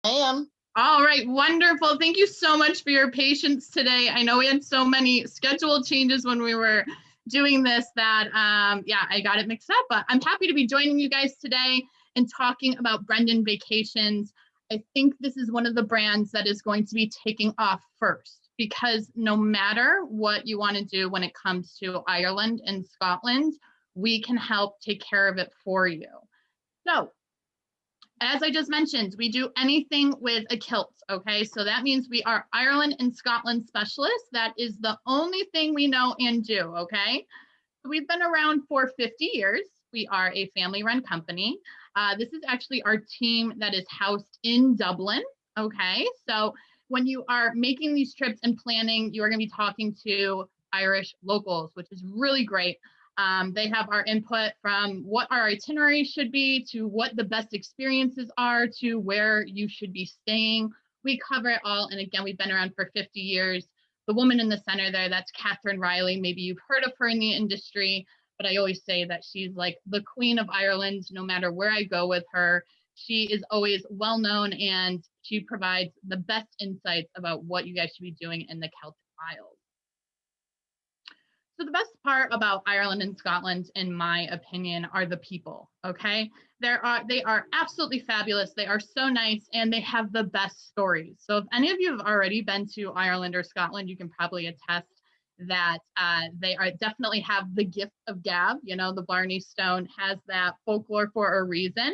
I am. All right, wonderful. Thank you so much for your patience today. I know we had so many schedule changes when we were doing this that, I got it mixed up, but I'm happy to be joining you guys today and talking about Brendan Vacations. I think this is one of the brands that is going to be taking off first because no matter what you want to do when it comes to Ireland and Scotland, we can help take care of it for you. So as I just mentioned, we do anything with a kilt, okay? So that means we are Ireland and Scotland specialists. That is the only thing we know and do, okay? We've been around for 50 years. We are a family-run company. This is actually our team that is housed in Dublin, okay? So when you are making these trips and planning, you are gonna be talking to Irish locals, which is really great. They have our input from what our itinerary should be to what the best experiences are to where you should be staying. We cover it all. And again, we've been around for 50 years. The woman in the center there, that's Catherine Riley. Maybe you've heard of her in the industry, but I always say that she's like the Queen of Ireland, no matter where I go with her. She is always well known and she provides the best insights about what you guys should be doing in the Celtic Isles. So the best part about Ireland and Scotland, in my opinion, are the people, okay? They are absolutely fabulous. They are so nice and they have the best stories. So if any of you have already been to Ireland or Scotland, you can probably attest that they are definitely have the gift of gab. You know, the Blarney Stone has that folklore for a reason.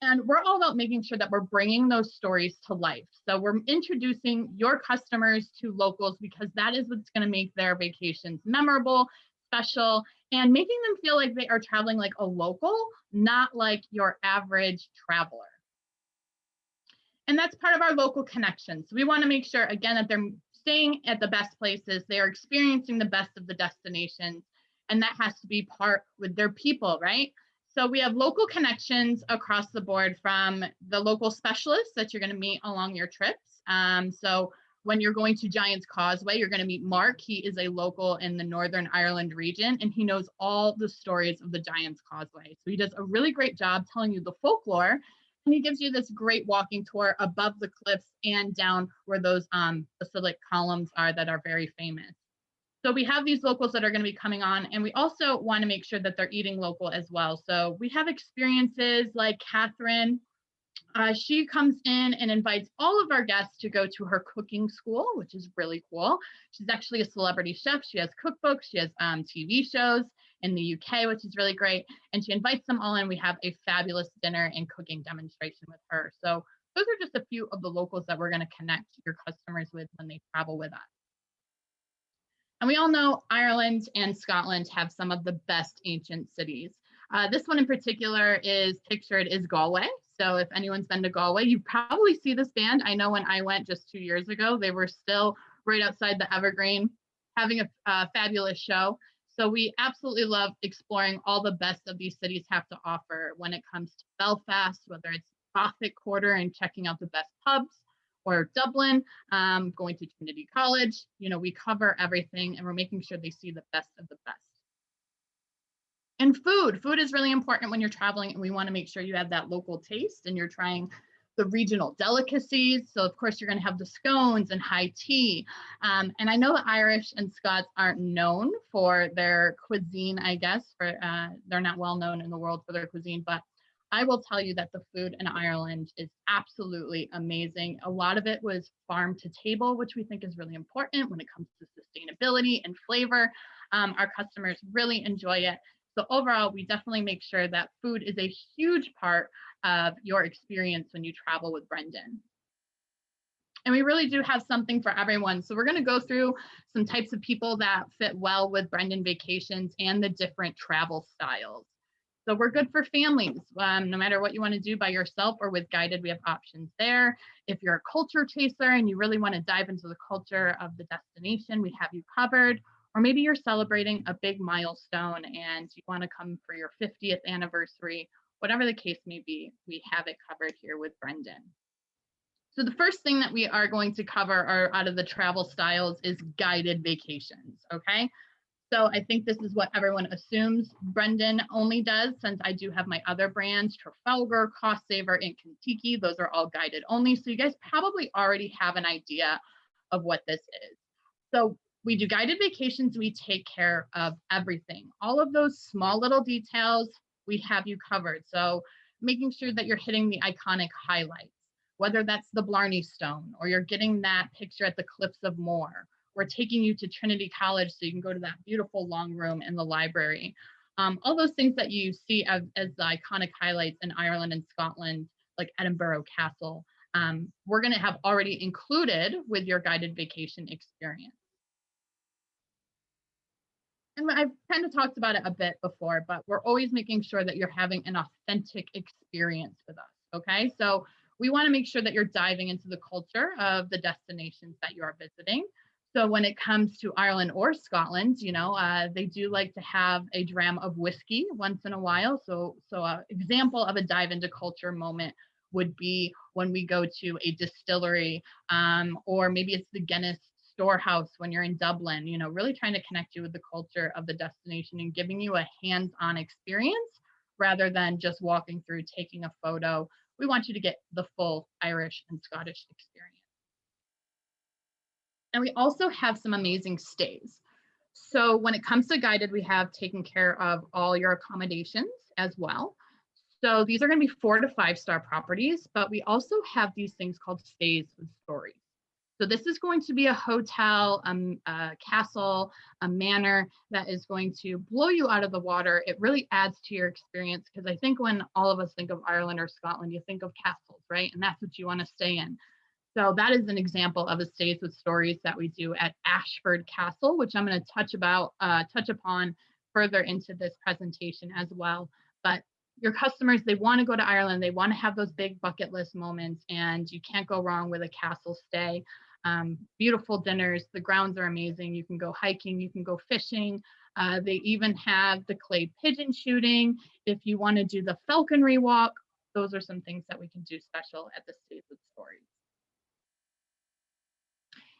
And we're all about making sure that we're bringing those stories to life. So we're introducing your customers to locals because that is what's going to make their vacations memorable, special, and making them feel like they are traveling like a local, not like your average traveler. And that's part of our local connections. So we want to make sure, again, that they're staying at the best places, they are experiencing the best of the destinations, and that has to be part with their people, right? So we have local connections across the board from the local specialists that you're going to meet along your trips. So when you're going to Giant's Causeway, you're going to meet Mark. He is a local in the Northern Ireland region, and he knows all the stories of the Giant's Causeway. So he does a really great job telling you the folklore, and he gives you this great walking tour above the cliffs and down where those basilic columns are that are very famous. So we have these locals that are going to be coming on, and we also want to make sure that they're eating local as well. So we have experiences like Catherine. She comes in and invites all of our guests to go to her cooking school, which is really cool. She's actually a celebrity chef. She has cookbooks, she has TV shows in the UK, which is really great. And she invites them all in. We have a fabulous dinner and cooking demonstration with her. So those are just a few of the locals that we're going to connect your customers with when they travel with us. And we all know Ireland and Scotland have some of the best ancient cities. This one in particular is pictured is Galway. So if anyone's been to Galway, you probably see this band. I know when I went just 2 years ago, they were still right outside the Evergreen having a fabulous show. So we absolutely love exploring all the best of these cities have to offer when it comes to Belfast, whether it's Gothic Quarter and checking out the best pubs, or Dublin, going to Trinity College. You know, we cover everything and we're making sure they see the best of the best. And food is really important when you're traveling, and we want to make sure you have that local taste and you're trying the regional delicacies. So of course you're going to have the scones and high tea. And I know the Irish and Scots aren't known for their cuisine, I guess, for they're not well known in the world for their cuisine, but I will tell you that the food in Ireland is absolutely amazing. A lot of it was farm to table, which we think is really important when it comes to sustainability and flavor. Our customers really enjoy it. So overall, we definitely make sure that food is a huge part of your experience when you travel with Brendan. And we really do have something for everyone. So we're going to go through some types of people that fit well with Brendan Vacations and the different travel styles. So we're good for families. No matter what you want to do by yourself or with guided, we have options there. If you're a culture chaser and you really want to dive into the culture of the destination, we have you covered. Or maybe you're celebrating a big milestone and you want to come for your 50th anniversary, whatever the case may be, we have it covered here with Brendan. So the first thing that we are going to cover are out of the travel styles is guided vacations, okay? So I think this is what everyone assumes Brendan only does, since I do have my other brands, Trafalgar, Cost Saver, and Kentucky. Those are all guided only. So you guys probably already have an idea of what this is. So we do guided vacations. We take care of everything. All of those small little details, we have you covered. So making sure that you're hitting the iconic highlights, whether that's the Blarney Stone or you're getting that picture at the Cliffs of Moher. We're taking you to Trinity College so you can go to that beautiful long room in the library. All those things that you see as the iconic highlights in Ireland and Scotland, like Edinburgh Castle, we're going to have already included with your guided vacation experience. And I've kind of talked about it a bit before, but we're always making sure that you're having an authentic experience with us. Okay. So we want to make sure that you're diving into the culture of the destinations that you are visiting. So when it comes to Ireland or Scotland, they do like to have a dram of whiskey once in a while. So an example of a dive into culture moment would be when we go to a distillery, or maybe it's the Guinness storehouse when you're in Dublin, really trying to connect you with the culture of the destination and giving you a hands-on experience rather than just walking through, taking a photo. We want you to get the full Irish and Scottish experience. And we also have some amazing stays. So when it comes to guided, we have taken care of all your accommodations as well. So these are going to be 4 to 5 star properties, but we also have these things called stays with stories. So this is going to be a hotel, a castle, a manor that is going to blow you out of the water. It really adds to your experience, because I think when all of us think of Ireland or Scotland, you think of castles, right? And that's what you want to stay in. So that is an example of a stays with stories that we do at Ashford Castle, which I'm going to touch upon further into this presentation as well. But your customers, they want to go to Ireland, they want to have those big bucket list moments, and you can't go wrong with a castle stay. Beautiful dinners, the grounds are amazing. You can go hiking, you can go fishing. They even have the clay pigeon shooting. If you want to do the falconry walk, those are some things that we can do special at the Stays with Stories.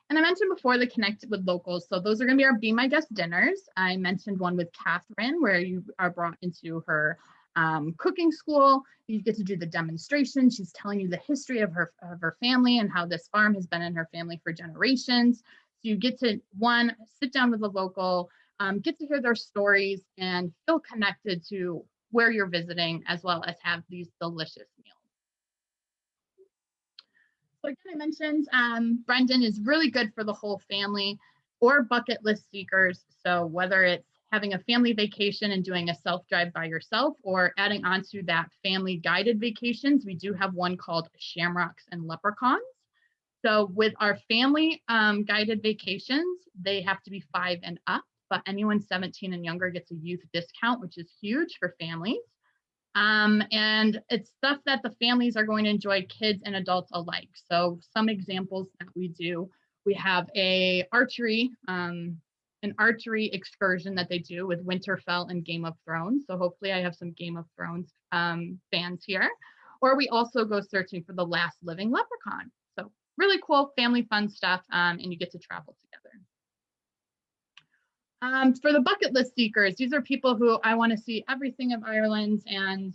And I mentioned before the Connect with Locals. So those are going to be our Be My Guest dinners. I mentioned one with Catherine where you are brought into her cooking school. You get to do the demonstration. She's telling you the history of her family and how this farm has been in her family for generations. So you get to, one, sit down with a local, get to hear their stories and feel connected to where you're visiting, as well as have these delicious meals. So again, I mentioned Brendan is really good for the whole family or bucket list seekers. So whether it's having a family vacation and doing a self-drive by yourself, or adding on to that family guided vacations, we do have one called Shamrocks and Leprechauns. So with our family guided vacations, they have to be 5 and up, but anyone 17 and younger gets a youth discount, which is huge for families. And it's stuff that the families are going to enjoy, kids and adults alike. So some examples that we do, we have an archery excursion that they do with Winterfell and Game of Thrones. So hopefully I have some Game of Thrones fans here. Or we also go searching for the last living leprechaun. So really cool family fun stuff, and you get to travel together. For the bucket list seekers, these are people who I want to see everything of Ireland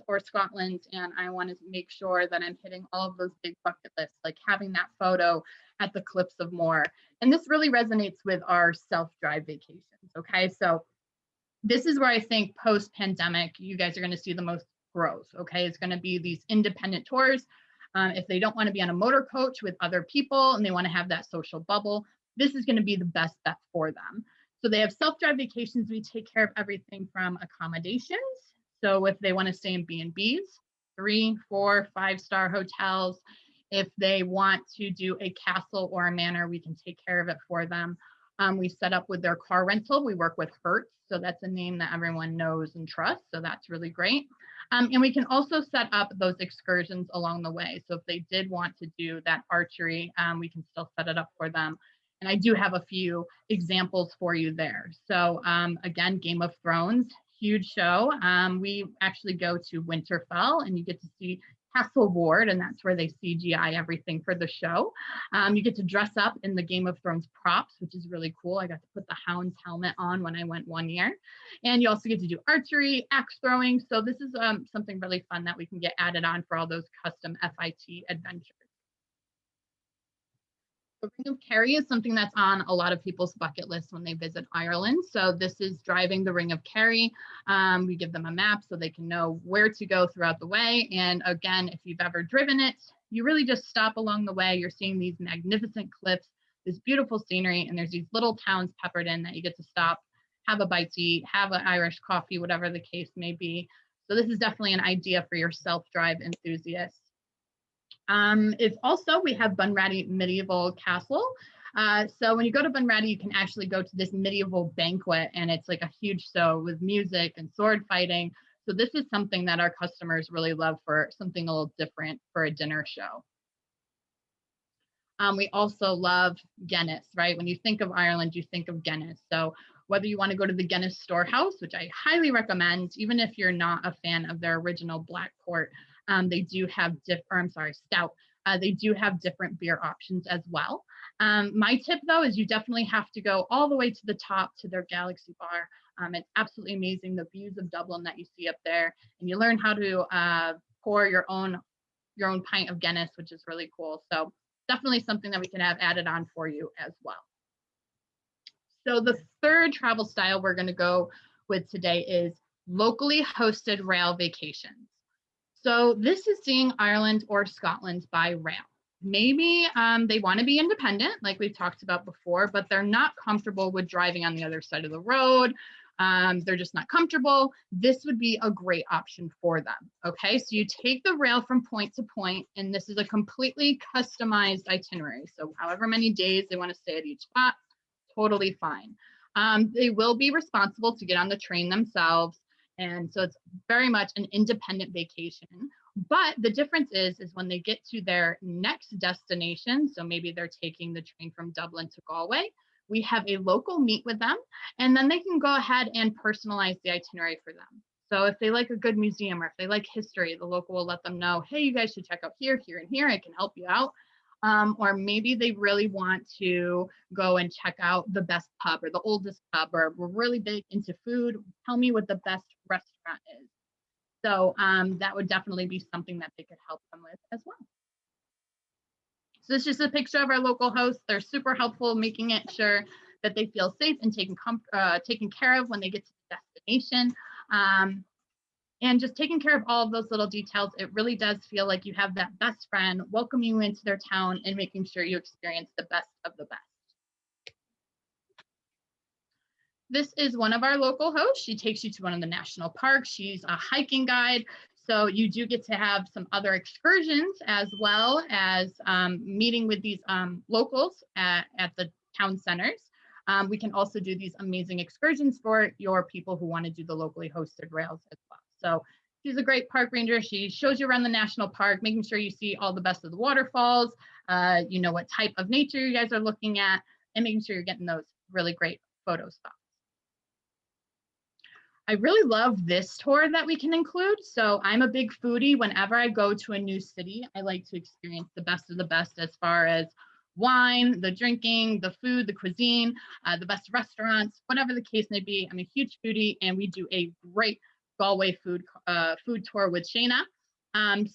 or Scotland, and I want to make sure that I'm hitting all of those big bucket lists, like having that photo at the Cliffs of Moher. And this really resonates with our self-drive vacations, okay? So this is where I think post-pandemic, you guys are going to see the most growth, okay? It's going to be these independent tours. If they don't want to be on a motor coach with other people and they want to have that social bubble, this is going to be the best bet for them. So they have self-drive vacations. We take care of everything from accommodations. So if they want to stay in B&Bs, 3, 4, 5-star hotels. If they want to do a castle or a manor, we can take care of it for them. We set up with their car rental. We work with Hertz. So that's a name that everyone knows and trusts. So that's really great. And we can also set up those excursions along the way. So if they did want to do that archery, we can still set it up for them. And I do have a few examples for you there. So again, Game of Thrones, huge show. We actually go to Winterfell and you get to see Castle Ward, and that's where they CGI everything for the show. You get to dress up in the Game of Thrones props, which is really cool. I got to put the Hound's helmet on when I went one year. And you also get to do archery, axe throwing. So this is something really fun that we can get added on for all those custom FIT adventures. The Ring of Kerry is something that's on a lot of people's bucket list when they visit Ireland. So this is driving the Ring of Kerry. We give them a map so they can know where to go throughout the way. And again, if you've ever driven it, you really just stop along the way. You're seeing these magnificent cliffs, this beautiful scenery, and there's these little towns peppered in that you get to stop, have a bite to eat, have an Irish coffee, whatever the case may be. So this is definitely an idea for your self-drive enthusiasts. It's also, we have Bunratty Medieval Castle. So when you go to Bunratty, you can actually go to this medieval banquet, and it's like a huge show with music and sword fighting. So this is something that our customers really love for something a little different for a dinner show. We also love Guinness, right? When you think of Ireland, you think of Guinness. So whether you want to go to the Guinness Storehouse, which I highly recommend, even if you're not a fan of their original black port, they do have stout. They do have different beer options as well. My tip though is you definitely have to go all the way to the top to their Galaxy Bar. It's absolutely amazing, the views of Dublin that you see up there, and you learn how to pour your own pint of Guinness, which is really cool. So definitely something that we can have added on for you as well. So the third travel style we're going to go with today is locally hosted rail vacations. So this is seeing Ireland or Scotland by rail. Maybe they want to be independent, like we've talked about before, but they're not comfortable with driving on the other side of the road. They're just not comfortable. This would be a great option for them. Okay, so you take the rail from point to point, and this is a completely customized itinerary. So however many days they want to stay at each spot, totally fine. They will be responsible to get on the train themselves. And so it's very much an independent vacation. But the difference is when they get to their next destination, so maybe they're taking the train from Dublin to Galway, we have a local meet with them, and then they can go ahead and personalize the itinerary for them. So if they like a good museum or if they like history, the local will let them know, hey, you guys should check out here, here, and here. I can help you out. Or maybe they really want to go and check out the best pub or the oldest pub, or we're really big into food. Tell me what the best restaurant is. So that would definitely be something that they could help them with as well. So it's just a picture of our local hosts. They're super helpful, making it sure that they feel safe and taken care of when they get to the destination. And just taking care of all of those little details, it really does feel like you have that best friend welcoming you into their town and making sure you experience the best of the best. This is one of our local hosts. She takes you to one of the national parks. She's a hiking guide. So you do get to have some other excursions as well as meeting with these locals at the town centers. We can also do these amazing excursions for your people who want to do the locally hosted rails as well. So she's a great park ranger. She shows you around the national park, making sure you see all the best of the waterfalls, you know what type of nature you guys are looking at, and making sure you're getting those really great photo spots. I really love this tour that we can include. So I'm a big foodie. Whenever I go to a new city, I like to experience the best of the best as far as wine, the drinking, the food, the cuisine, the best restaurants, whatever the case may be. I'm a huge foodie, and we do a great Galway food tour with Shayna.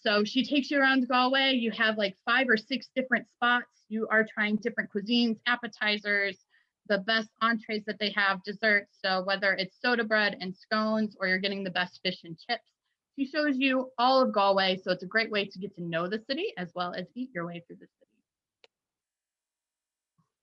So she takes you around Galway. You have like 5 or 6 different spots. You are trying different cuisines, appetizers, the best entrees that they have, desserts. So whether it's soda bread and scones, or you're getting the best fish and chips, she shows you all of Galway. So it's a great way to get to know the city as well as eat your way through the city.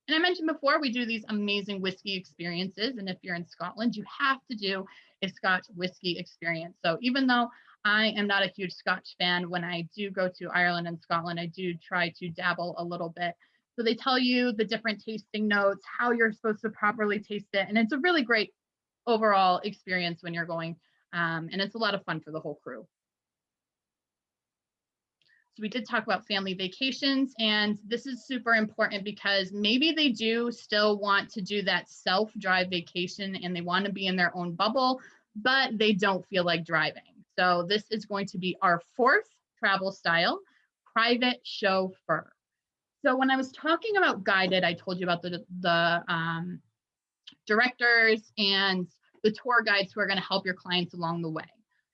And I mentioned before, we do these amazing whiskey experiences. And if you're in Scotland, you have to do a Scotch whiskey experience. So even though I am not a huge Scotch fan, when I do go to Ireland and Scotland, I do try to dabble a little bit. So they tell you the different tasting notes, how you're supposed to properly taste it. And it's a really great overall experience when you're going. And it's a lot of fun for the whole crew. So we did talk about family vacations, and this is super important because maybe they do still want to do that self-drive vacation and they want to be in their own bubble, but they don't feel like driving. So this is going to be our 4th travel style, private chauffeur. So when I was talking about guided, I told you about the directors and the tour guides who are going to help your clients along the way.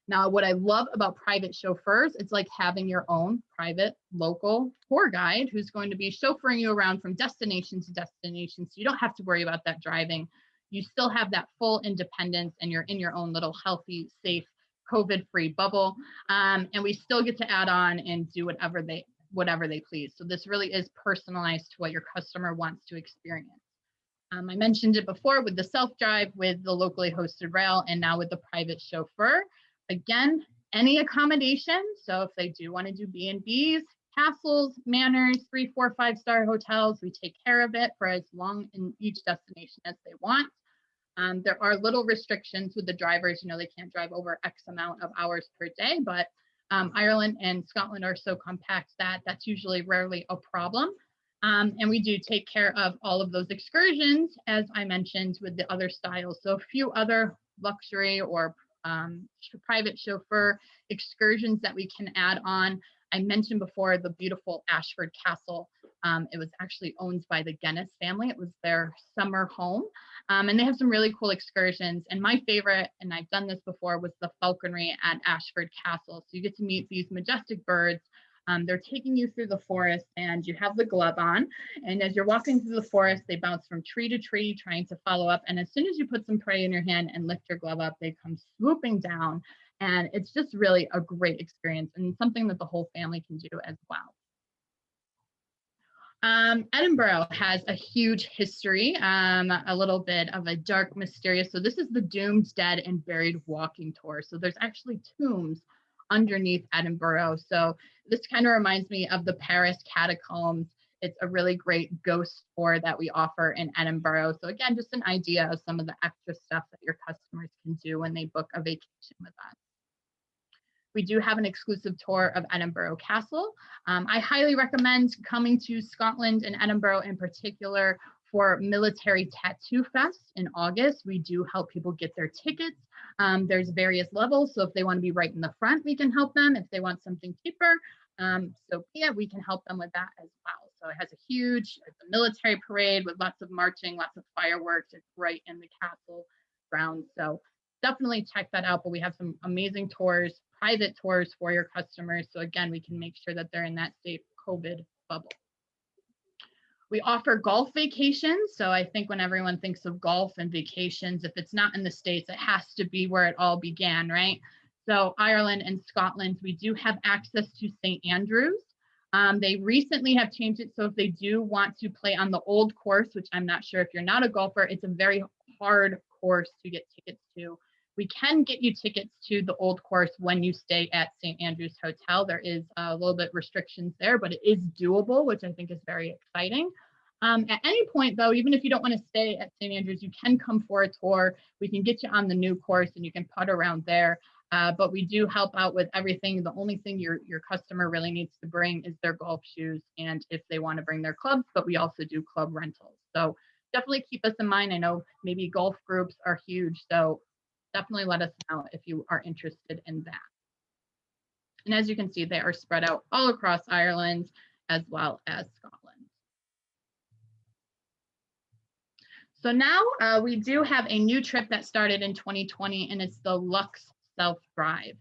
Now, what I love about private chauffeurs, it's like having your own private local tour guide who's going to be chauffeuring you around from destination to destination. So you don't have to worry about that driving. You still have that full independence and you're in your own little healthy, safe, COVID-free bubble. And we still get to add on and do whatever they please. So this really is personalized to what your customer wants to experience. I mentioned it before with the self-drive, with the locally hosted rail, and now with the private chauffeur. Again, any accommodation. So if they do want to do B&Bs, castles, manors, 3, 4, 5-star hotels, we take care of it for as long in each destination as they want. There are little restrictions with the drivers. They can't drive over X amount of hours per day, but Ireland and Scotland are so compact that that's usually rarely a problem. And we do take care of all of those excursions, as I mentioned, with the other styles. So a few other luxury or private chauffeur excursions that we can add on. I mentioned before the beautiful Ashford Castle. It was actually owned by the Guinness family. It was their summer home. And they have some really cool excursions. And my favorite, and I've done this before, was the falconry at Ashford Castle. So you get to meet these majestic birds. They're taking you through the forest and you have the glove on. And as you're walking through the forest, they bounce from tree to tree, trying to follow up. And as soon as you put some prey in your hand and lift your glove up, they come swooping down. And it's just really a great experience and something that the whole family can do as well. Edinburgh has a huge history, a little bit of a dark, mysterious. So this is the Doomed, Dead, and Buried walking tour. So there's actually tombs underneath Edinburgh. So this kind of reminds me of the Paris catacombs. It's a really great ghost tour that we offer in Edinburgh. So again, just an idea of some of the extra stuff that your customers can do when they book a vacation with us. We do have an exclusive tour of Edinburgh Castle. I highly recommend coming to Scotland and Edinburgh in particular for Military Tattoo Fest in August. We do help people get their tickets. There's various levels. So if they want to be right in the front, we can help them. If they want something cheaper, we can help them with that as well. So it has it's a military parade with lots of marching, lots of fireworks. It's right in the castle grounds. So definitely check that out. But we have some amazing tours, private tours for your customers. So again, we can make sure that they're in that safe COVID bubble. We offer golf vacations. So I think when everyone thinks of golf and vacations, if it's not in the States, it has to be where it all began, right? So Ireland and Scotland, we do have access to St. Andrews. They recently have changed it. So if they do want to play on the old course, which I'm not sure if you're not a golfer, it's a very hard course to get tickets to. We can get you tickets to the old course when you stay at St. Andrews Hotel. There is a little bit restrictions there, but it is doable, which I think is very exciting. At any point, though, even if you don't want to stay at St. Andrews, you can come for a tour. We can get you on the new course and you can putt around there. But we do help out with everything. The only thing your customer really needs to bring is their golf shoes and if they want to bring their clubs, but we also do club rentals. So definitely keep us in mind. I know maybe golf groups are huge, so definitely let us know if you are interested in that. And as you can see, they are spread out all across Ireland as well as Scotland. So now we do have a new trip that started in 2020, and it's the Luxe Self-Drive.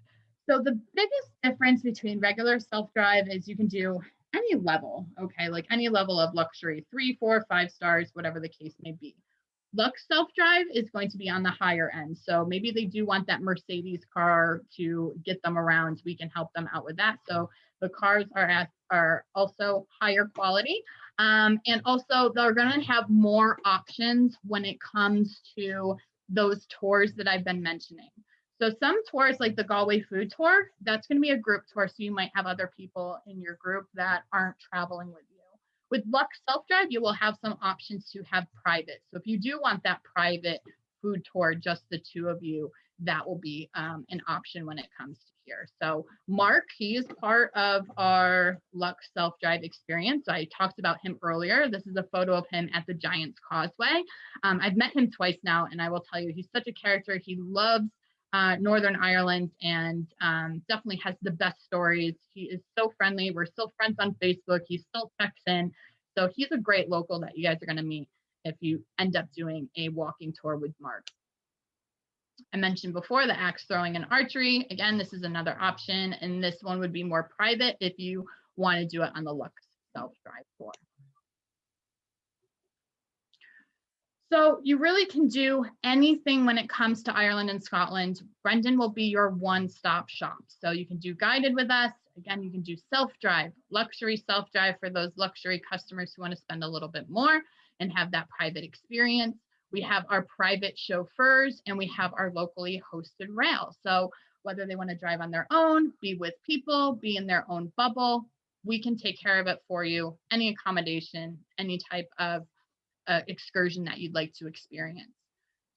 So the biggest difference between regular self-drive is you can do any level, okay, like any level of luxury, 3, 4, 5 stars, whatever the case may be. Luxe Self-Drive is going to be on the higher end. So maybe they do want that Mercedes car to get them around. We can help them out with that. So the cars are also higher quality. And also they're going to have more options when it comes to those tours that I've been mentioning. So some tours like the Galway food tour, that's going to be a group tour. So you might have other people in your group that aren't traveling with you. With Luxe Self-Drive, you will have some options to have private. So if you do want that private food tour, just the two of you, that will be an option when it comes to here. So Mark, he is part of our Luxe Self-Drive experience. I talked about him earlier. This is a photo of him at the Giant's Causeway. I've met him twice now, and I will tell you, he's such a character. He loves Northern Ireland, and definitely has the best stories. He is so friendly. We're still friends on Facebook. He still checks in. So he's a great local that you guys are going to meet if you end up doing a walking tour with Mark. I mentioned before the axe throwing and archery. Again, this is another option, and this one would be more private if you want to do it on the Lux self-drive tour. So you really can do anything when it comes to Ireland and Scotland. Brendan will be your one-stop shop. So you can do guided with us. Again, you can do self-drive, luxury self-drive for those luxury customers who want to spend a little bit more and have that private experience. We have our private chauffeurs, and we have our locally hosted rail. So whether they want to drive on their own, be with people, be in their own bubble, we can take care of it for you. Any accommodation, any type of excursion that you'd like to experience.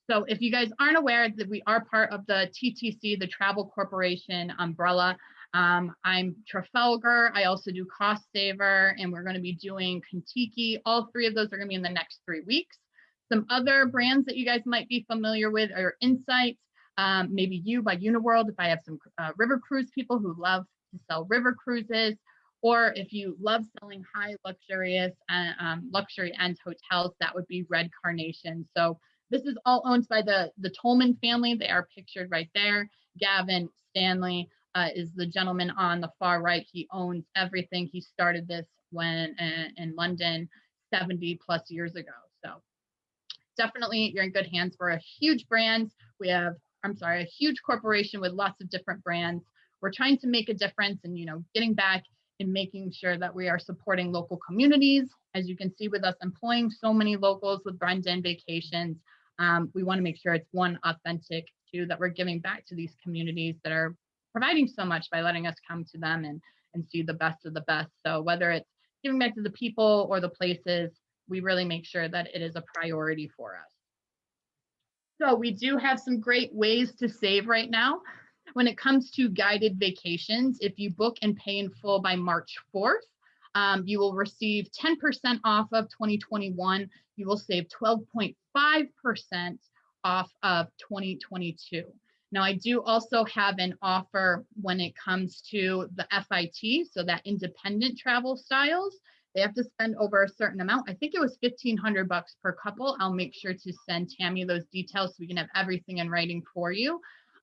So if you guys aren't aware that we are part of the TTC, the Travel Corporation umbrella, I'm Trafalgar. I also do Cost Saver, and we're going to be doing Contiki. All three of those are going to be in the next 3 weeks. Some other brands that you guys might be familiar with are Insight, maybe You by Uniworld, if I have some river cruise people who love to sell river cruises, or if you love selling high luxurious luxury end hotels, that would be Red Carnation. So this is all owned by the Tolman family. They are pictured right there. Gavin Stanley is the gentleman on the far right. He owns everything. He started this when in London 70 plus years ago. So definitely you're in good hands. We're a huge brand. We have, a huge corporation with lots of different brands. We're trying to make a difference and, getting back and making sure that we are supporting local communities. As you can see with us employing so many locals with Brendan Vacations, we want to make sure it's one, authentic, two, that we're giving back to these communities that are providing so much by letting us come to them and see the best of the best. So whether it's giving back to the people or the places, we really make sure that it is a priority for us. So we do have some great ways to save right now. When it comes to guided vacations, if you book and pay in full by March 4th, you will receive 10% off of 2021. You will save 12.5% off of 2022. Now, I do also have an offer when it comes to the FIT, so that independent travel styles. They have to spend over a certain amount. I think it was $1,500 per couple. I'll make sure to send Tammy those details so we can have everything in writing for you.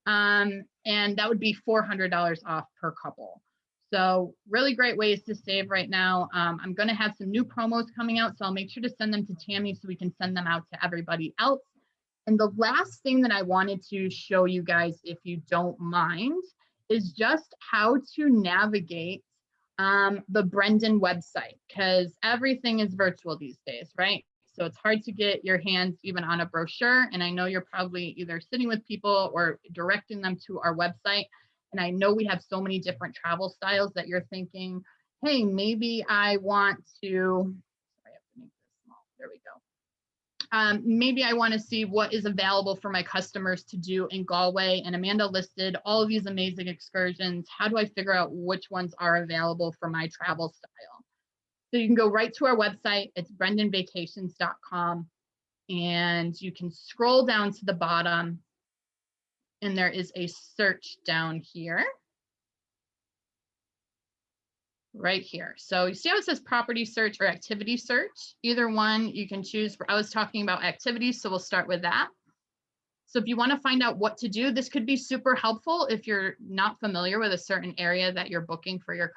And that would be $400 off per couple. So really great ways to save right now. I'm going to have some new promos coming out, so I'll make sure to send them to Tammy so we can send them out to everybody else. And the last thing that I wanted to show you guys, if you don't mind, is just how to navigate the Brendan website, because everything is virtual these days, right? So it's hard to get your hands even on a brochure. And I know you're probably either sitting with people or directing them to our website. And I know we have so many different travel styles that you're thinking, hey, maybe I want to, sorry, I have to make this small. There we go. Maybe I want to see what is available for my customers to do in Galway. And Amanda listed all of these amazing excursions. How do I figure out which ones are available for my travel style? So you can go right to our website. It's brendanvacations.com. And you can scroll down to the bottom. And there is a search down here. Right here. So you see how it says property search or activity search? Either one you can choose. I was talking about activities, so we'll start with that. So if you want to find out what to do, this could be super helpful if you're not familiar with a certain area that you're booking for your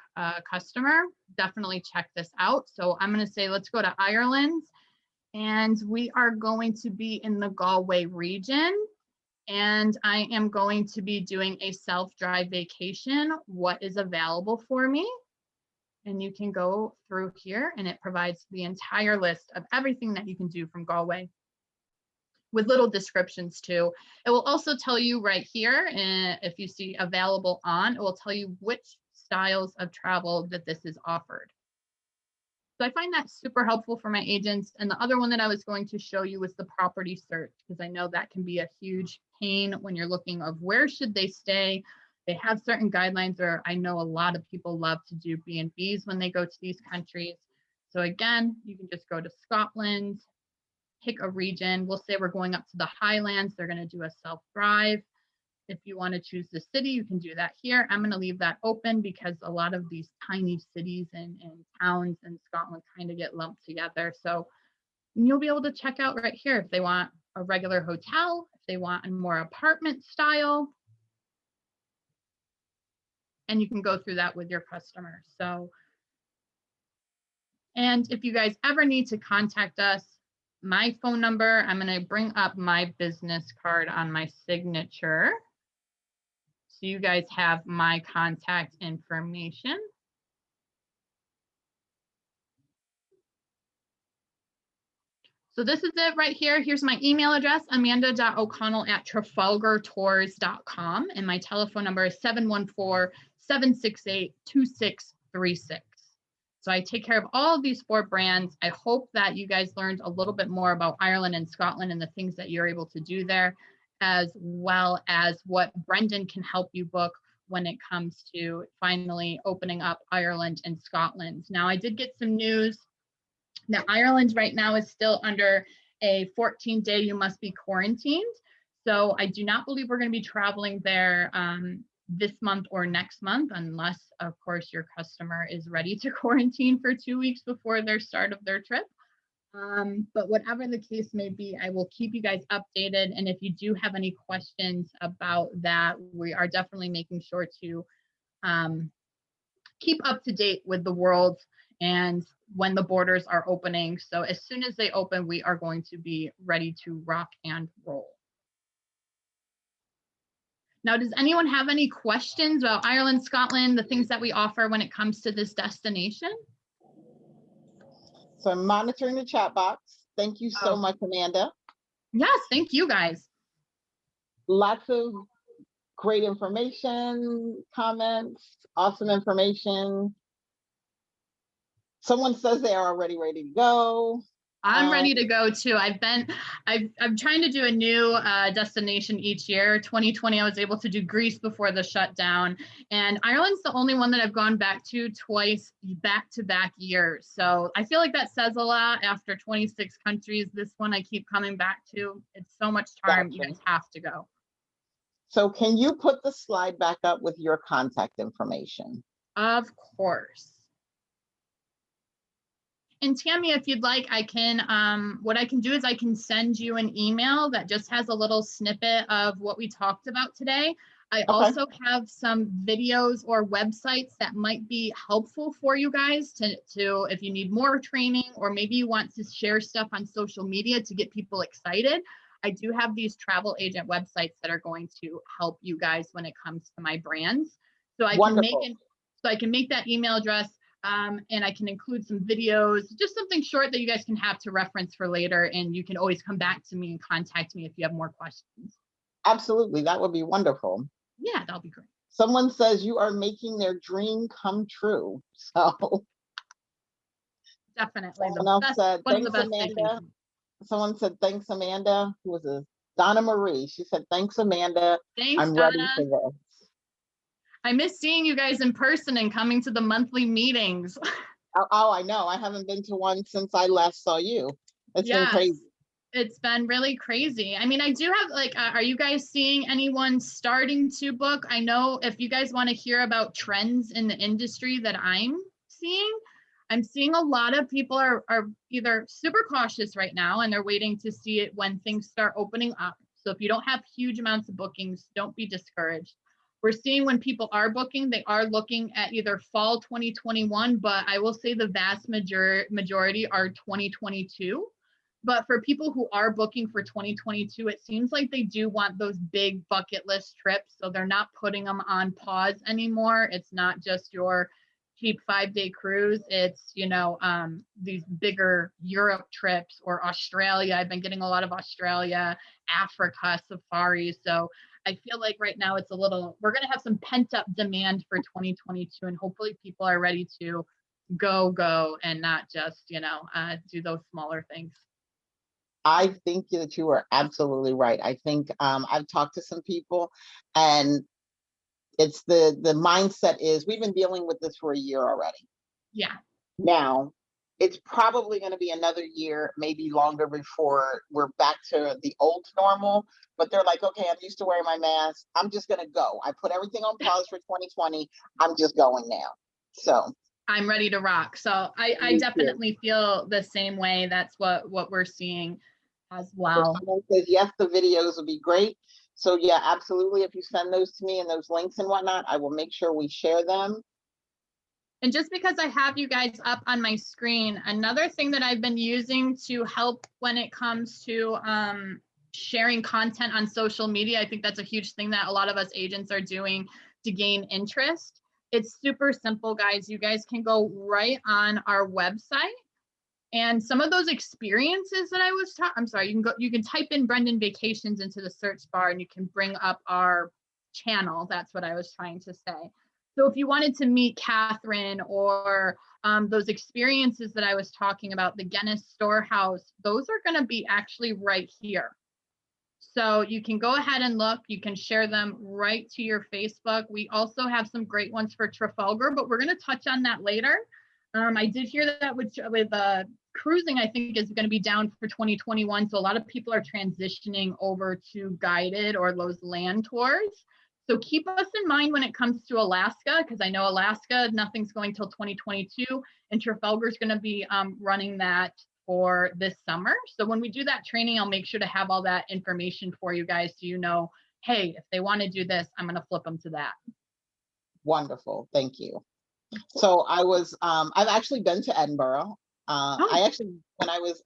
customer. Definitely check this out. So I'm going to say, let's go to Ireland, and we are going to be in the Galway region. And I am going to be doing a self-drive vacation. What is available for me? And you can go through here and it provides the entire list of everything that you can do from Galway with little descriptions too. It will also tell you right here, and if you see available on, it will tell you which styles of travel that this is offered. So I find that super helpful for my agents. And the other one that I was going to show you was the property search, because I know that can be a huge pain when you're looking of where should they stay. They have certain guidelines, or I know a lot of people love to do B&Bs when they go to these countries. So again, you can just go to Scotland, pick a region. We'll say we're going up to the Highlands. They're going to do a self-drive. If you want to choose the city, you can do that here. I'm going to leave that open because a lot of these tiny cities and towns in Scotland kind of get lumped together. So you'll be able to check out right here if they want a regular hotel, if they want a more apartment style. And you can go through that with your customers. So, and if you guys ever need to contact us, my phone number, I'm going to bring up my business card on my signature. So you guys have my contact information. So this is it right here. Here's my email address, amanda.o'connell@trafalgartours.com. And my telephone number is 714-768-2636. So I take care of all of these 4 brands. I hope that you guys learned a little bit more about Ireland and Scotland and the things that you're able to do there, as well as what Brendan can help you book when it comes to finally opening up Ireland and Scotland. Now, I did get some news. Now, Ireland right now is still under a 14-day you must be quarantined. So I do not believe we're going to be traveling there this month or next month, unless, of course, your customer is ready to quarantine for 2 weeks before their start of their trip. But whatever the case may be, I will keep you guys updated. And if you do have any questions about that, we are definitely making sure to keep up to date with the world and when the borders are opening. So as soon as they open, we are going to be ready to rock and roll. Now, does anyone have any questions about Ireland, Scotland, the things that we offer when it comes to this destination? So I'm monitoring the chat box. Thank you so much, Amanda. Yes, thank you guys. Lots of great information, comments, awesome information. Someone says they are already ready to go. I'm ready to go too. I'm trying to do a new destination each year. 2020, I was able to do Greece before the shutdown, and Ireland's the only one that I've gone back to twice back-to-back years. So I feel like that says a lot. After 26 countries, this one I keep coming back to. It's so much charm. You guys have to go. So can you put the slide back up with your contact information? Of course. And Tammy, if you'd like, I can, what I can do is I can send you an email that just has a little snippet of what we talked about today. I also have some videos or websites that might be helpful for you guys to if you need more training, or maybe you want to share stuff on social media to get people excited. I do have these travel agent websites that are going to help you guys when it comes to my brands. So I can make that email address. And I can include some videos, just something short that you guys can have to reference for later. And you can always come back to me and contact me if you have more questions. Absolutely. That would be wonderful. Yeah, that'll be great. Someone says you are making their dream come true. So definitely. Someone else said, thanks, Amanda. Someone said, thanks, Amanda. Who was this? Donna Marie. She said, thanks, Amanda. Thanks, I'm Donna. ready for this. I miss seeing you guys in person and coming to the monthly meetings. Oh, I know. I haven't been to one since I last saw you. It's been crazy. It's been really crazy. I mean, I do have are you guys seeing anyone starting to book? I know if you guys want to hear about trends in the industry that I'm seeing a lot of people are either super cautious right now and they're waiting to see it when things start opening up. So if you don't have huge amounts of bookings, don't be discouraged. We're seeing when people are booking, they are looking at either fall 2021, but I will say the vast majority are 2022. But for people who are booking for 2022, it seems like they do want those big bucket list trips. So they're not putting them on pause anymore. It's not just your cheap 5-day cruise. It's, these bigger Europe trips or Australia. I've been getting a lot of Australia, Africa safaris. So I feel like right now we're going to have some pent up demand for 2022, and hopefully people are ready to go and not just, do those smaller things. I think that you are absolutely right. I think I've talked to some people, and it's the mindset is we've been dealing with this for a year already. Yeah. Now, it's probably going to be another year, maybe longer, before we're back to the old normal. But they're like, okay, I'm used to wearing my mask. I'm just going to go. I put everything on pause for 2020. I'm just going now. So I'm ready to rock. So I me too. definitely feel the same way. That's what we're seeing as So well. someone says, yes, the videos would be great. So yeah, absolutely. If you send those to me and those links and whatnot, I will make sure we share them. And just because I have you guys up on my screen, another thing that I've been using to help when it comes to sharing content on social media, I think that's a huge thing that a lot of us agents are doing to gain interest. It's super simple, guys. You guys can go right on our website, and some of those experiences that I was talking, I'm sorry, you can type in Brendan Vacations into the search bar and you can bring up our channel. That's what I was trying to say. So if you wanted to meet Catherine, or those experiences that I was talking about, the Guinness Storehouse, those are going to be actually right here. So you can go ahead and look, you can share them right to your Facebook. We also have some great ones for Trafalgar, but we're going to touch on that later. I did hear that with cruising, I think, is going to be down for 2021. So a lot of people are transitioning over to guided or those land tours. So keep us in mind when it comes to Alaska, because I know Alaska, nothing's going till 2022, and Trafalgar is going to be running that for this summer. So when we do that training, I'll make sure to have all that information for you guys, so you know, hey, if they want to do this, I'm going to flip them to that. Wonderful. Thank you. So I've actually been to Edinburgh. I actually,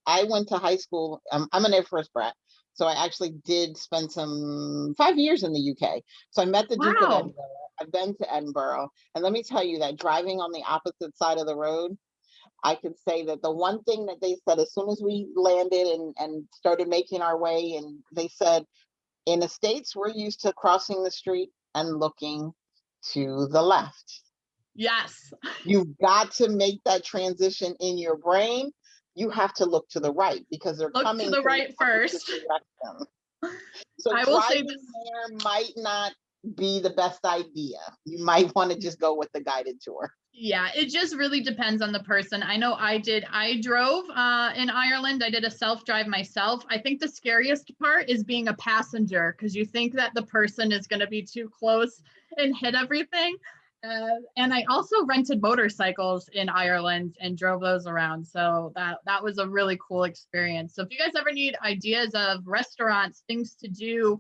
I went to high school. I'm an Air Force brat. So I actually did spend 5 years in the UK. So I met the Duke of Edinburgh. I've been to Edinburgh. And let me tell you that driving on the opposite side of the road, I could say that the one thing that they said as soon as we landed and started making our way, and they said, in the States, we're used to crossing the street and looking to the left. Yes. You've got to make that transition in your brain. You have to look to the right because they're coming to the right first. So I will say driving there might not be the best idea. You might want to just go with the guided tour. Yeah, it just really depends on the person. I know I drove in Ireland. I did a self-drive myself. I think the scariest part is being a passenger, because you think that the person is going to be too close and hit everything. And I also rented motorcycles in Ireland and drove those around. So that was a really cool experience. So if you guys ever need ideas of restaurants, things to do,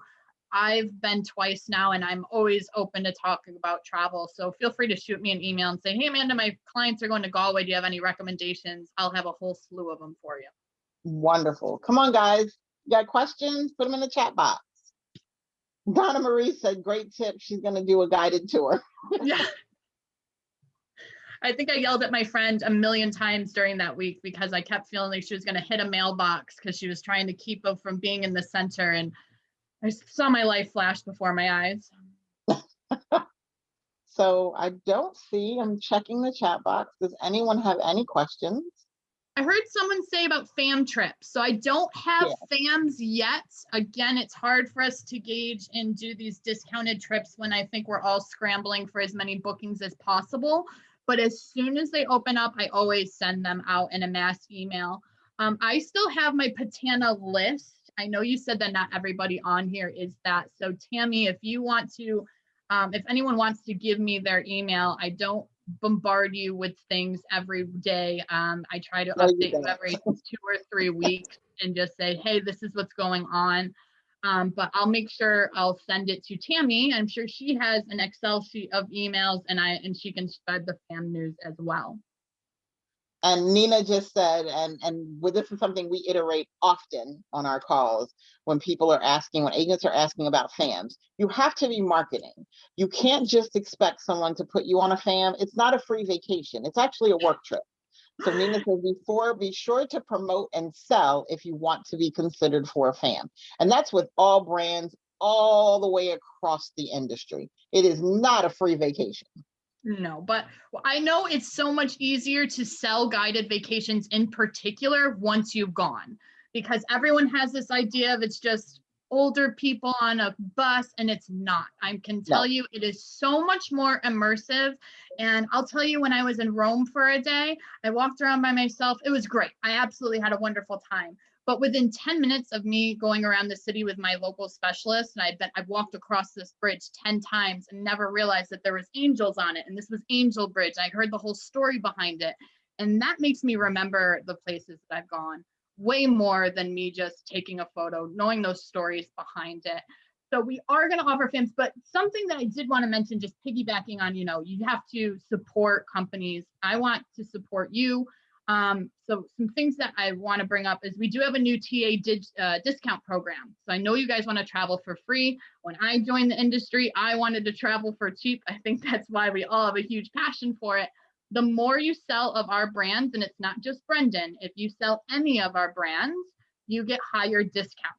I've been twice now, and I'm always open to talking about travel. So feel free to shoot me an email and say, hey, Amanda, my clients are going to Galway. Do you have any recommendations? I'll have a whole slew of them for you. Wonderful. Come on, guys. You got questions? Put them in the chat box. Donna Marie said, great tip. She's going to do a guided tour. Yeah. I think I yelled at my friend a million times during that week because I kept feeling like she was going to hit a mailbox because she was trying to keep them from being in the center. And I saw my life flash before my eyes. So I don't see, I'm checking the chat box. Does anyone have any questions? I heard someone say about FAM trips. So I don't have FAMs yet. Again, it's hard for us to gauge and do these discounted trips when I think we're all scrambling for as many bookings as possible. But as soon as they open up, I always send them out in a mass email. I still have my Patana list. I know you said that not everybody on here is that. So Tammy, if you want to, if anyone wants to give me their email, I don't bombard you with things every day. I try to update you every 2 or 3 weeks and just say, hey, this is what's going on. But I'll make sure I'll send it to Tammy. I'm sure she has an Excel sheet of emails, and she can spread the FAM news as well. And Nina just said, and this is something we iterate often on our calls when people are asking, when agents are asking about FAMs, you have to be marketing. You can't just expect someone to put you on a FAM. It's not a free vacation. It's actually a work trip. So Nina says, be sure to promote and sell if you want to be considered for a FAM. And that's with all brands all the way across the industry. It is not a free vacation. No, but I know it's so much easier to sell guided vacations in particular once you've gone, because everyone has this idea of it's just older people on a bus, and it's not. I can tell you it is so much more immersive. And I'll tell you, when I was in Rome for a day, I walked around by myself. It was great. I absolutely had a wonderful time. But within 10 minutes of me going around the city with my local specialist, and I've walked across this bridge 10 times and never realized that there was angels on it. And this was Angel Bridge. I heard the whole story behind it. And that makes me remember the places that I've gone way more than me just taking a photo, knowing those stories behind it. So we are going to offer FAMs, but something that I did want to mention, just piggybacking on, you have to support companies. I want to support you. So some things that I want to bring up is we do have a new TA discount program. So I know you guys want to travel for free. When I joined the industry, I wanted to travel for cheap. I think that's why we all have a huge passion for it. The more you sell of our brands, and it's not just Brendan, if you sell any of our brands, you get higher discounts.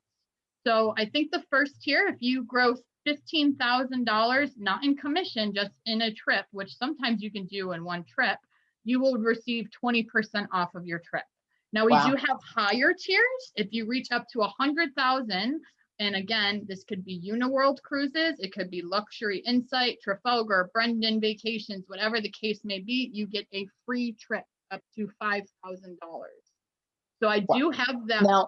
So I think the first tier, if you gross $15,000, not in commission, just in a trip, which sometimes you can do in one trip, you will receive 20% off of your trip. Now we do have higher tiers. If you reach up to 100,000, and again, this could be Uniworld Cruises, it could be Luxury Insight, Trafalgar, Brendan Vacations, whatever the case may be, you get a free trip up to $5,000. So I do have that. Now,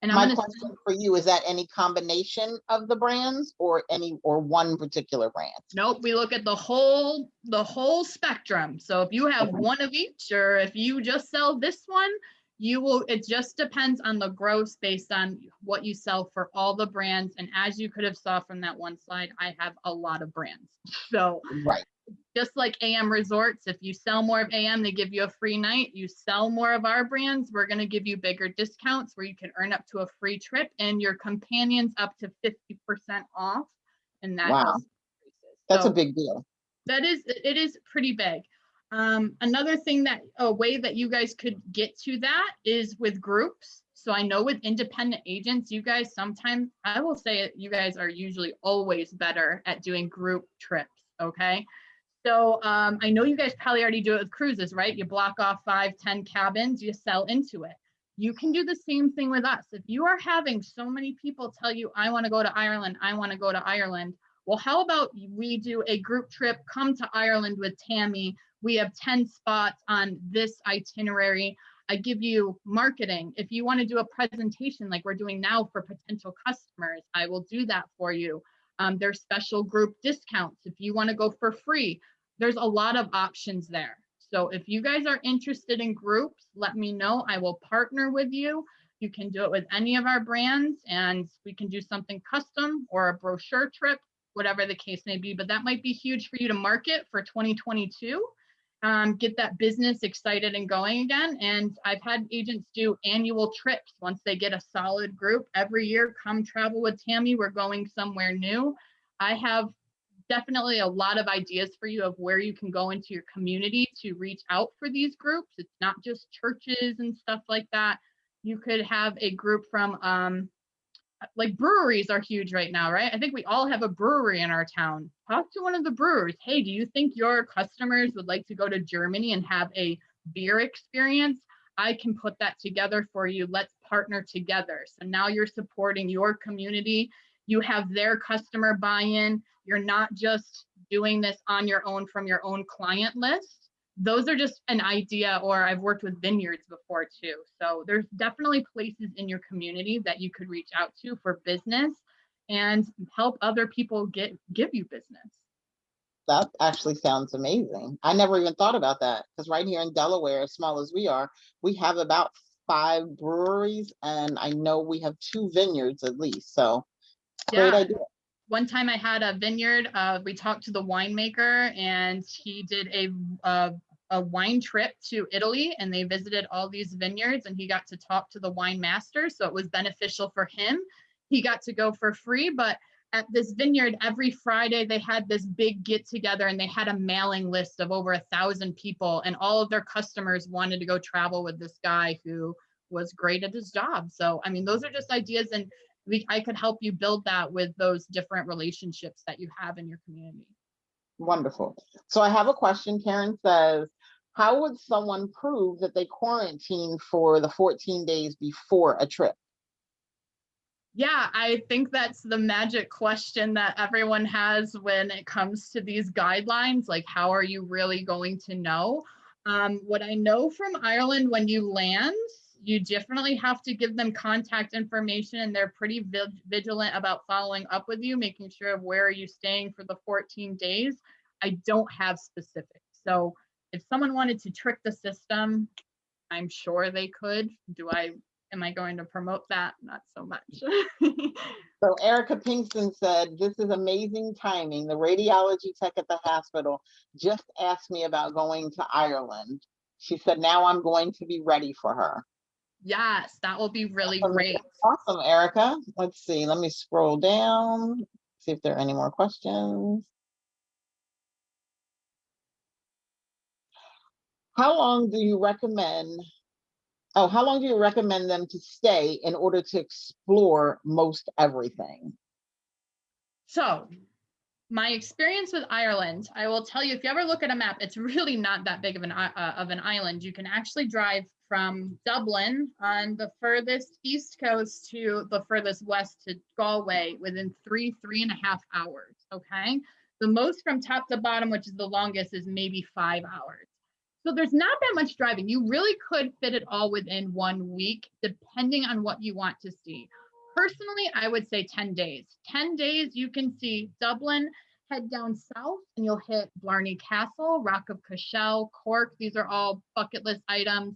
and my question for you, is that any combination of the brands or one particular brand? Nope, we look at the whole spectrum. So if you have one of each, or if you just sell this one, it just depends on the gross based on what you sell for all the brands. And as you could have saw from that one slide, I have a lot of brands. So just like AM Resorts, if you sell more of AM, they give you a free night. You sell more of our brands, we're going to give you bigger discounts where you can earn up to a free trip and your companions up to 50% off. And that that's a big deal. It is pretty big. Another thing a way that you guys could get to that is with groups. So I know with independent agents, you guys sometimes, I will say it, you guys are usually always better at doing group trips. Okay. So I know you guys probably already do it with cruises, right? You block off 5-10 cabins, you sell into it. You can do the same thing with us. If you are having so many people tell you, I want to go to Ireland, I want to go to Ireland. Well, how about we do a group trip, come to Ireland with Tammy. We have 10 spots on this itinerary. I give you marketing. If you want to do a presentation like we're doing now for potential customers, I will do that for you. There's special group discounts. If you want to go for free, there's a lot of options there. So if you guys are interested in groups, let me know. I will partner with you. You can do it with any of our brands and we can do something custom or a brochure trip, whatever the case may be, but that might be huge for you to market for 2022. Get that business excited and going again. And I've had agents do annual trips once they get a solid group every year. Come travel with Tammy. We're going somewhere new. I have definitely a lot of ideas for you of where you can go into your community to reach out for these groups. It's not just churches and stuff like that. You could have a group from like breweries are huge right now, right? I think we all have a brewery in our town. Talk to one of the brewers. Hey, do you think your customers would like to go to Germany and have a beer experience? I can put that together for you. Let's partner together. So now you're supporting your community. You have their customer buy-in. You're not just doing this on your own from your own client list. Those are just an idea, or I've worked with vineyards before too. So there's definitely places in your community that you could reach out to for business and help other people give you business. That actually sounds amazing. I never even thought about that because right here in Delaware, as small as we are, we have about 5 breweries and I know we have 2 vineyards at least. So great idea. One time I had a vineyard, we talked to the winemaker and he did a wine trip to Italy and they visited all these vineyards and he got to talk to the wine master. So it was beneficial for him. He got to go for free, but at this vineyard, every Friday they had this big get together and they had a mailing list of over 1,000 people and all of their customers wanted to go travel with this guy who was great at his job. So, I mean, those are just ideas and I could help you build that with those different relationships that you have in your community. Wonderful. So I have a question. Karen says, how would someone prove that they quarantine for the 14 days before a trip? Yeah, I think that's the magic question that everyone has when it comes to these guidelines. Like, how are you really going to know? What I know from Ireland, when you land, you definitely have to give them contact information, and they're pretty vigilant about following up with you, making sure of where are you staying for the 14 days. I don't have specifics. So if someone wanted to trick the system, I'm sure they could. Am I going to promote that? Not so much. So Erica Pinkston said, this is amazing timing. The radiology tech at the hospital just asked me about going to Ireland. She said, now I'm going to be ready for her. Yes, that will be really great. Awesome, Erica. Let's see. Let me scroll down, see if there are any more questions. How long do you recommend? Oh, how long do you recommend them to stay in order to explore most everything? So, my experience with Ireland, I will tell you, if you ever look at a map, it's really not that big of an island. You can actually drive from Dublin on the furthest east coast to the furthest west to Galway within 3.5 hours. Okay, the most from top to bottom, which is the longest, is maybe 5 hours. So there's not that much driving. You really could fit it all within 1 week, depending on what you want to see. Personally, I would say 10 days. 10 days, you can see Dublin, head down south, and you'll hit Blarney Castle, Rock of Cashel, Cork. These are all bucket list items.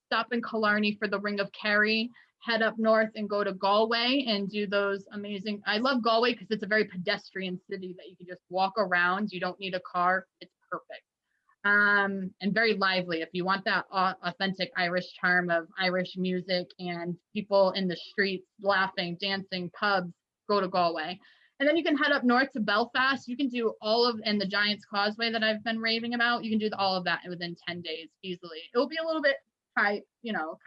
Stop in Killarney for the Ring of Kerry. Head up north and go to Galway and do those amazing. I love Galway because it's a very pedestrian city that you can just walk around. You don't need a car. It's perfect. And very lively. If you want that authentic Irish charm of Irish music and people in the streets laughing, dancing, pubs, go to Galway. And then you can head up north to Belfast. You can do all of, and the Giant's Causeway that I've been raving about, you can do all of that within 10 days easily. It will be a little bit high,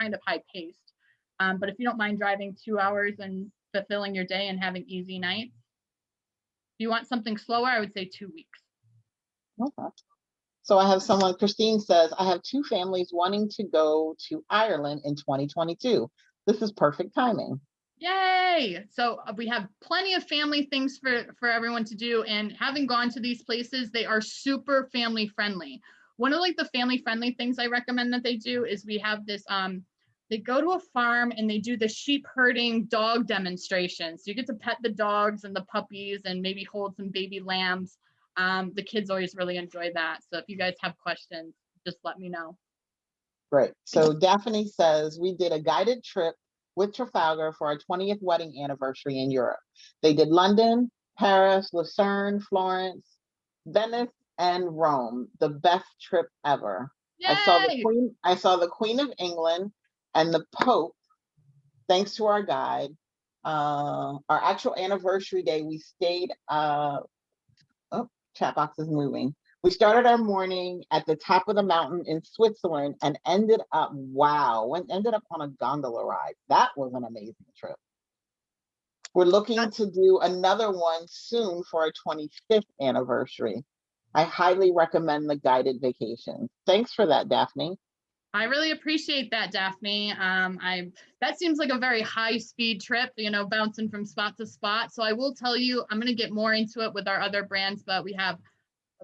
kind of high paced. But if you don't mind driving 2 hours and fulfilling your day and having easy nights, if you want something slower, I would say 2 weeks. Okay. So I have someone, Christine says, I have two families wanting to go to Ireland in 2022. This is perfect timing. Yay! So we have plenty of family things for everyone to do. And having gone to these places, they are super family friendly. One of like the family friendly things I recommend that they do is we have this, they go to a farm and they do the sheep herding dog demonstration. So you get to pet the dogs and the puppies and maybe hold some baby lambs. The kids always really enjoy that. So if you guys have questions, just let me know. Great. So Daphne says, we did a guided trip with Trafalgar for our 20th wedding anniversary in Europe. They did London, Paris, Lucerne, Florence, Venice, and Rome. The best trip ever. Yay! I saw the Queen of England and the Pope, thanks to our guide. Our actual anniversary day, we stayed, chat box is moving. We started our morning at the top of the mountain in Switzerland and ended up on a gondola ride. That was an amazing trip. We're looking to do another one soon for our 25th anniversary. I highly recommend the guided vacation. Thanks for that, Daphne. I really appreciate that, Daphne. That seems like a very high speed trip, bouncing from spot to spot. So I will tell you, I'm going to get more into it with our other brands, but we have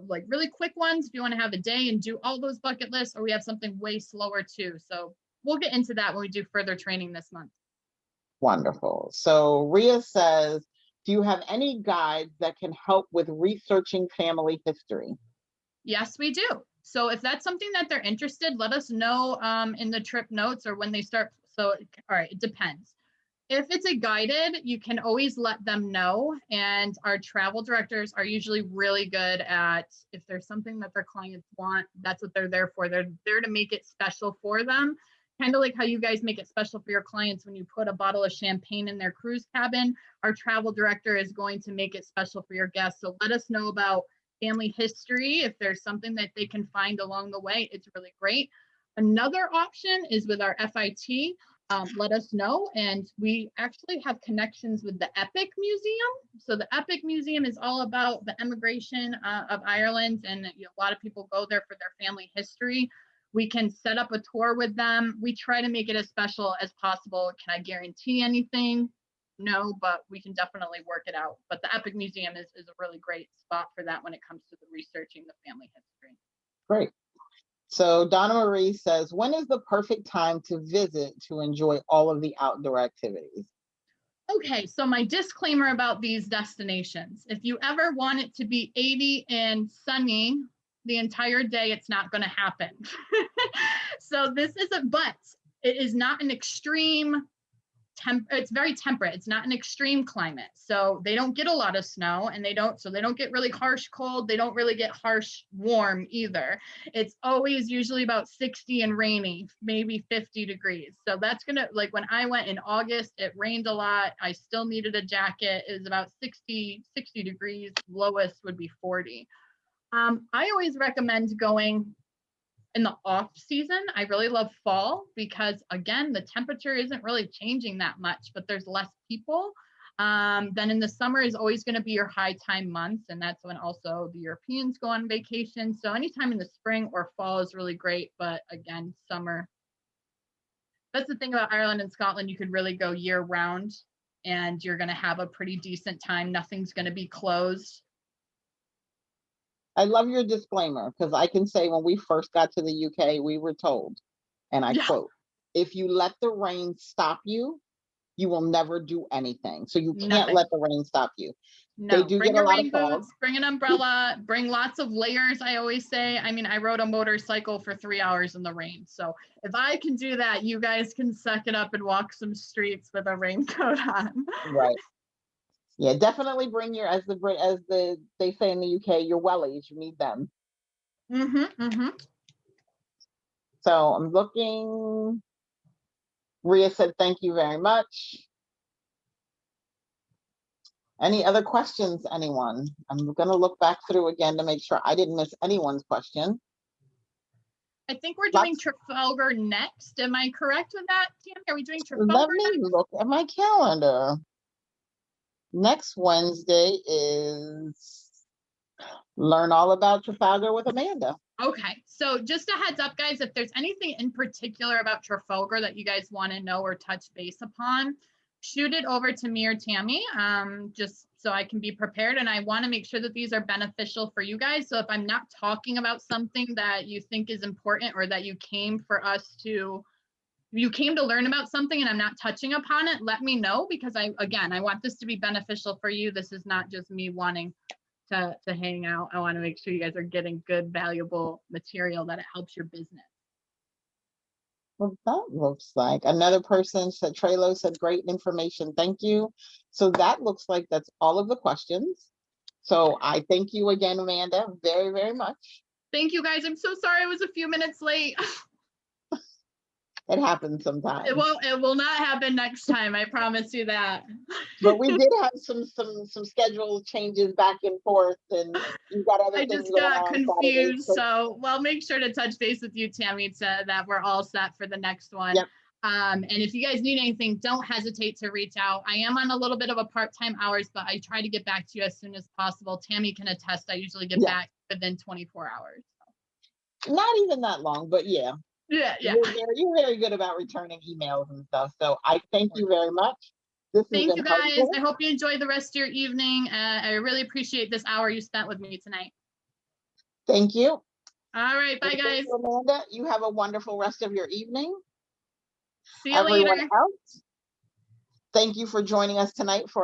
like really quick ones if you want to have a day and do all those bucket lists, or we have something way slower too. So we'll get into that when we do further training this month. Wonderful. So Ria says, do you have any guides that can help with researching family history? Yes, we do. So if that's something that they're interested, let us know in the trip notes or when they start. So, all right, it depends. If it's a guided, you can always let them know. And our travel directors are usually really good at, if there's something that their clients want, that's what they're there for. They're there to make it special for them. Kind of like how you guys make it special for your clients when you put a bottle of champagne in their cruise cabin. Our travel director is going to make it special for your guests. So let us know about family history. If there's something that they can find along the way, it's really great. Another option is with our FIT. Let us know. And we actually have connections with the Epic Museum. So the Epic Museum is all about the emigration of Ireland, and a lot of people go there for their family history. We can set up a tour with them. We try to make it as special as possible. Can I guarantee anything? know, but we can definitely work it out. But the Epic Museum is a really great spot for that when it comes to the researching the family history. Great. So Donna Marie says, when is the perfect time to visit to enjoy all of the outdoor activities? Okay, so my disclaimer about these destinations, if you ever want it to be 80 and sunny the entire day, it's not going to happen. So this isn't, but it is not an extreme it's very temperate. It's not an extreme climate. So they don't get a lot of snow, and they don't get really harsh cold. They don't really get harsh warm either. It's always usually about 60 and rainy, maybe 50 degrees. So that's gonna, like when I went in August, it rained a lot. I still needed a jacket. It was about 60 degrees. Lowest would be 40. I always recommend going in the off season. I really love fall because, again, the temperature isn't really changing that much, but there's less people. Then in the summer is always going to be your high time months, and that's when also the Europeans go on vacation. So anytime in the spring or fall is really great, but again, summer. That's the thing about Ireland and Scotland. You could really go year round, and you're going to have a pretty decent time. Nothing's going to be closed. I love your disclaimer, because I can say when we first got to the UK, we were told, and I quote, if you let the rain stop you, you will never do anything. So you can't let the rain stop you. No, they do bring get a lot rain of fog. boots, bring an umbrella, bring lots of layers, I always say. I mean, I rode a motorcycle for 3 hours in the rain. So if I can do that, you guys can suck it up and walk some streets with a raincoat on. Right. Yeah, definitely bring your, as they say in the UK, your wellies. You need them. So I'm looking. Ria said, thank you very much. Any other questions, anyone? I'm going to look back through again to make sure I didn't miss anyone's question. I think we're doing Trafalgar next. Am I correct with that, Tammy? Are we doing Trafalgar Let me look at my calendar. Next Wednesday is Learn All About Trafalgar with Amanda. Okay, so just a heads up, guys, if there's anything in particular about Trafalgar that you guys want to know or touch base upon, shoot it over to me or Tammy, just so I can be prepared. And I want to make sure that these are beneficial for you guys. So if I'm not talking about something that you think is important, or that you came to learn about something and I'm not touching upon it, let me know, because I want this to be beneficial for you. This is not just me wanting to hang out. I want to make sure you guys are getting good, valuable material that it helps your business. Well, that looks like another person said, Trelo said, great information. Thank you. So that looks like that's all of the questions. So I thank you again, Amanda, very, very much. Thank you, guys. I'm so sorry I was a few minutes late. It happens sometimes. It will not happen next time. I promise you that. But we did have some schedule changes back and forth, and you got other things. I just got confused. So we'll make sure to touch base with you, Tammy, so that we're all set for the next one. Yep. And if you guys need anything, don't hesitate to reach out. I am on a little bit of a part-time hours, but I try to get back to you as soon as possible. Tammy can attest. I usually get back within 24 hours. So. Not even that long, but yeah. Yeah. You're very good about returning emails and stuff. So I thank you very much. Thank you, guys. Helpful. I hope you enjoy the rest of your evening. I really appreciate this hour you spent with me tonight. Thank you. All right. Bye, guys. Amanda, you have a wonderful rest of your evening. See you later. Everyone else, thank you for joining us tonight for